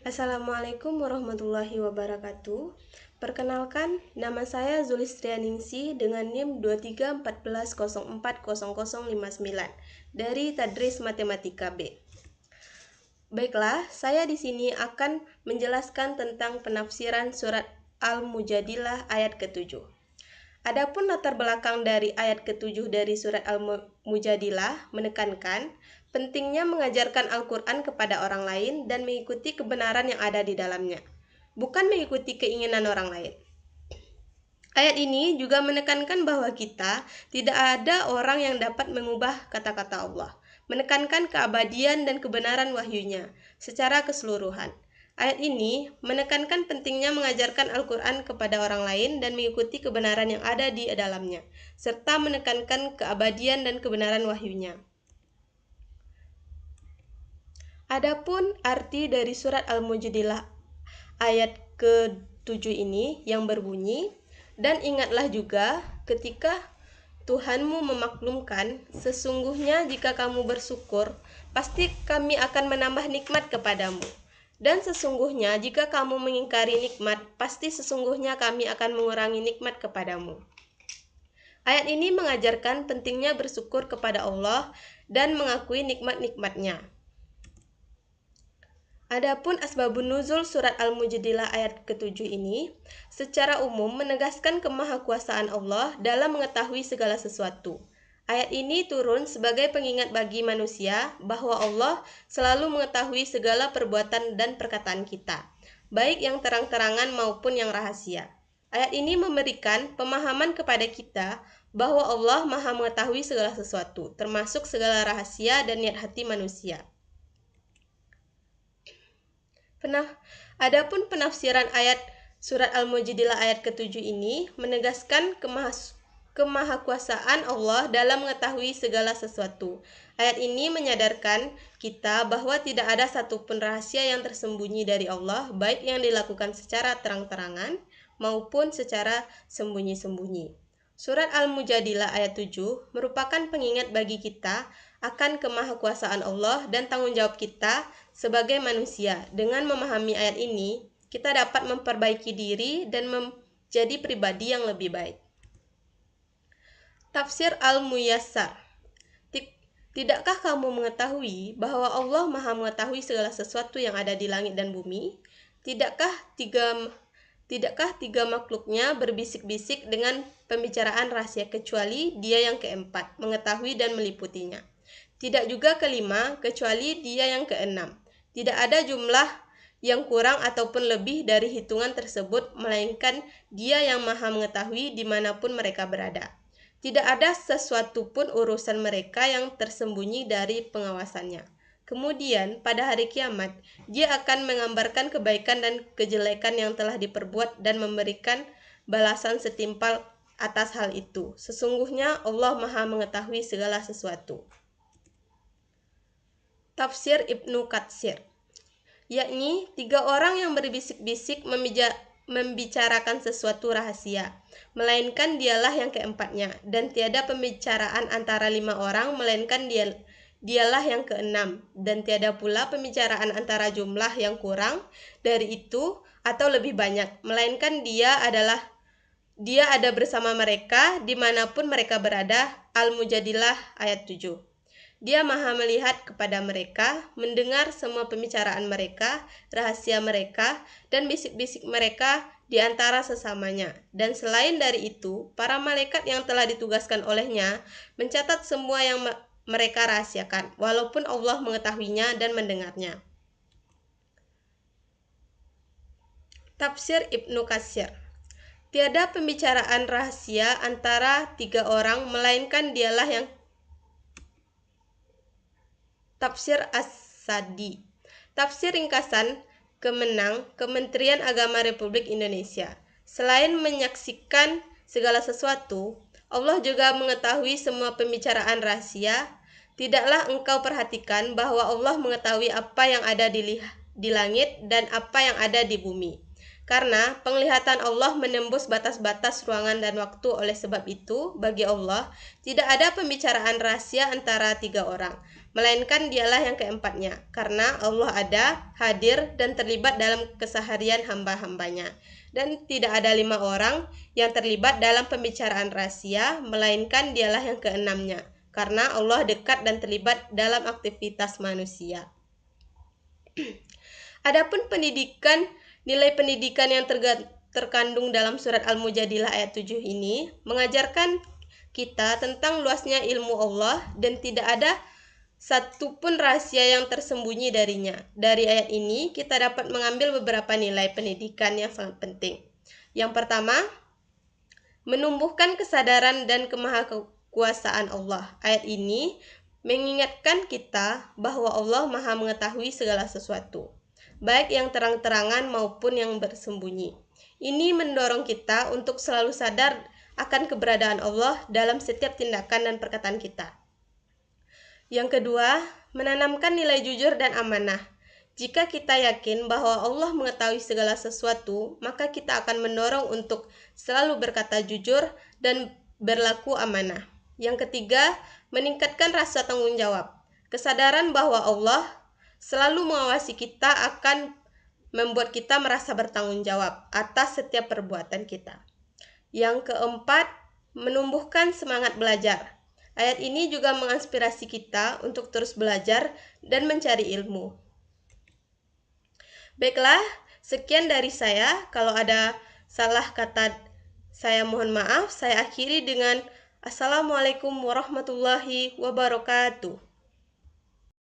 Assalamualaikum warahmatullahi wabarakatuh. Perkenalkan, nama saya Zulistrianingsi dengan NIM 2314040059 dari Tadris Matematika B. Baiklah, saya di sini akan menjelaskan tentang penafsiran surat Al-Mujadilah ayat ke-7. Adapun latar belakang dari ayat ke-7 dari surat Al-Mujadilah menekankan pentingnya mengajarkan Al-Quran kepada orang lain dan mengikuti kebenaran yang ada di dalamnya, bukan mengikuti keinginan orang lain. Ayat ini juga menekankan bahwa kita tidak ada orang yang dapat mengubah kata-kata Allah, menekankan keabadian dan kebenaran wahyunya secara keseluruhan. Ayat ini menekankan pentingnya mengajarkan Al-Quran kepada orang lain dan mengikuti kebenaran yang ada di dalamnya, serta menekankan keabadian dan kebenaran wahyunya. Adapun arti dari surat Al-Mujadilah ayat ke-7 ini yang berbunyi, "Dan ingatlah juga ketika Tuhanmu memaklumkan, sesungguhnya jika kamu bersyukur, pasti kami akan menambah nikmat kepadamu. Dan sesungguhnya jika kamu mengingkari nikmat, pasti sesungguhnya kami akan mengurangi nikmat kepadamu." Ayat ini mengajarkan pentingnya bersyukur kepada Allah dan mengakui nikmat-nikmatnya. Adapun asbabun nuzul surat Al-Mujadilah ayat ke-7 ini secara umum menegaskan kemahakuasaan Allah dalam mengetahui segala sesuatu. Ayat ini turun sebagai pengingat bagi manusia bahwa Allah selalu mengetahui segala perbuatan dan perkataan kita, baik yang terang-terangan maupun yang rahasia. Ayat ini memberikan pemahaman kepada kita bahwa Allah Maha mengetahui segala sesuatu, termasuk segala rahasia dan niat hati manusia. Adapun penafsiran ayat surat Al-Mujadilah ayat ke-7 ini menegaskan kemahakuasaan Allah dalam mengetahui segala sesuatu. Ayat ini menyadarkan kita bahwa tidak ada satupun rahasia yang tersembunyi dari Allah, baik yang dilakukan secara terang-terangan maupun secara sembunyi-sembunyi. Surat Al-Mujadilah ayat 7 merupakan pengingat bagi kita akan kemahakuasaan Allah dan tanggung jawab kita sebagai manusia. Dengan memahami ayat ini, kita dapat memperbaiki diri dan menjadi pribadi yang lebih baik. Tafsir Al-Muyassar. Tidakkah kamu mengetahui bahwa Allah Maha mengetahui segala sesuatu yang ada di langit dan bumi? Tidakkah tiga makhluknya berbisik-bisik dengan pembicaraan rahasia kecuali Dia yang keempat, mengetahui dan meliputinya. Tidak juga kelima, kecuali Dia yang keenam. Tidak ada jumlah yang kurang ataupun lebih dari hitungan tersebut, melainkan Dia yang Maha mengetahui dimanapun mereka berada. Tidak ada sesuatu pun urusan mereka yang tersembunyi dari pengawasannya. Kemudian, pada hari kiamat, Dia akan menggambarkan kebaikan dan kejelekan yang telah diperbuat dan memberikan balasan setimpal atas hal itu. Sesungguhnya Allah Maha mengetahui segala sesuatu. Tafsir Ibnu Katsir, yakni 3 orang yang berbisik-bisik membicarakan sesuatu rahasia, melainkan Dialah yang keempatnya, dan tiada pembicaraan antara 5 orang, melainkan Dialah yang keenam, dan tiada pula pembicaraan antara jumlah yang kurang dari itu atau lebih banyak, melainkan Dia ada bersama mereka dimanapun mereka berada. Al-Mujadilah ayat 7. Dia Maha melihat kepada mereka, mendengar semua pembicaraan mereka, rahasia mereka, dan bisik-bisik mereka di antara sesamanya. Dan selain dari itu, para malaikat yang telah ditugaskan olehnya mencatat semua yang mereka rahasiakan, walaupun Allah mengetahuinya dan mendengarnya. Tafsir Ibnu Katsir. Tiada pembicaraan rahasia antara 3 orang, melainkan Dialah yang Tafsir As-Sadi. Tafsir ringkasan Kemenang, Kementerian Agama Republik Indonesia. Selain menyaksikan segala sesuatu, Allah juga mengetahui semua pembicaraan rahasia. Tidaklah engkau perhatikan bahwa Allah mengetahui apa yang ada di langit dan apa yang ada di bumi. karena penglihatan Allah menembus batas-batas ruangan dan waktu. Oleh sebab itu, bagi Allah, tidak ada pembicaraan rahasia antara tiga orang, melainkan dialah yang keempatnya, karena Allah ada, hadir, dan terlibat dalam keseharian hamba-hambanya. Dan tidak ada 5 orang yang terlibat dalam pembicaraan rahasia, melainkan dialah yang keenamnya, karena Allah dekat dan terlibat dalam aktivitas manusia. Adapun nilai pendidikan yang terkandung dalam surat Al-Mujadilah ayat 7 ini mengajarkan kita tentang luasnya ilmu Allah dan tidak ada satupun rahasia yang tersembunyi darinya. Dari ayat ini kita dapat mengambil beberapa nilai pendidikan yang sangat penting. Yang pertama, menumbuhkan kesadaran dan kemahakuasaan Allah. Ayat ini mengingatkan kita bahwa Allah Maha mengetahui segala sesuatu, baik yang terang-terangan maupun yang bersembunyi. Ini mendorong kita untuk selalu sadar akan keberadaan Allah dalam setiap tindakan dan perkataan kita. Yang kedua, menanamkan nilai jujur dan amanah. Jika kita yakin bahwa Allah mengetahui segala sesuatu, maka kita akan mendorong untuk selalu berkata jujur dan berlaku amanah. Yang ketiga, meningkatkan rasa tanggung jawab. Kesadaran bahwa Allah selalu mengawasi kita akan membuat kita merasa bertanggung jawab atas setiap perbuatan kita. Yang keempat, menumbuhkan semangat belajar. Ayat ini juga menginspirasi kita untuk terus belajar dan mencari ilmu. Baiklah, sekian dari saya. Kalau ada salah kata, saya mohon maaf. Saya akhiri dengan Assalamualaikum warahmatullahi wabarakatuh.